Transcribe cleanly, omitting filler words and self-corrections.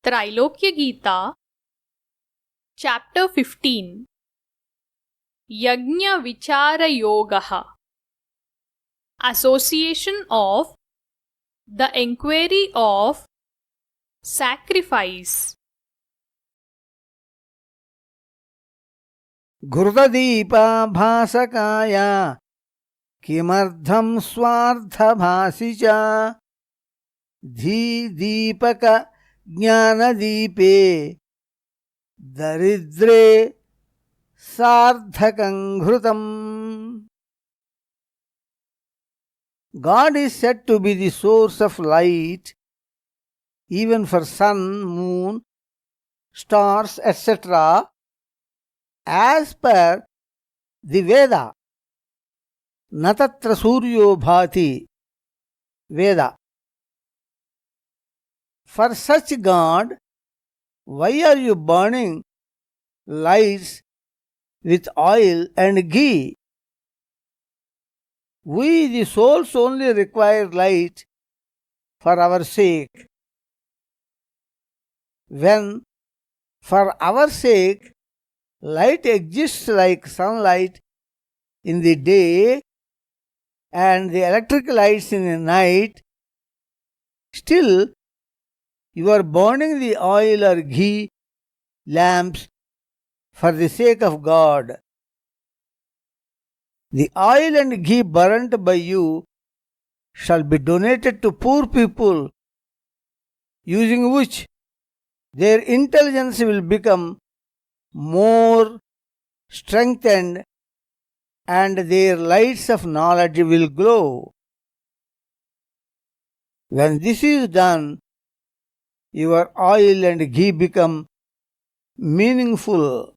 त्रैलोक्य Gita chapter 15 यज्ञ विचार योगः Association of the Enquiry of Sacrifice घृतदीपाभासकाय किमर्थं स्वार्थभासि च धीदीपक ज्ञानदीपे दरिद्रे सार्धकं घृतम्. God is said to be the source of light even for sun, moon, stars, etc. as per the Veda. Natatra suryo bhati Veda. For such God, why are you burning lights with oil and ghee? We, the souls, only require light for our sake. When, for our sake, light exists like sunlight in the day and the electric lights in the night, still you are burning the oil or ghee lamps for the sake of God. The oil and ghee burnt by you shall be donated to poor people, using which their intelligence will become more strengthened and their lights of knowledge will glow. When this is done, your oil and ghee become meaningful.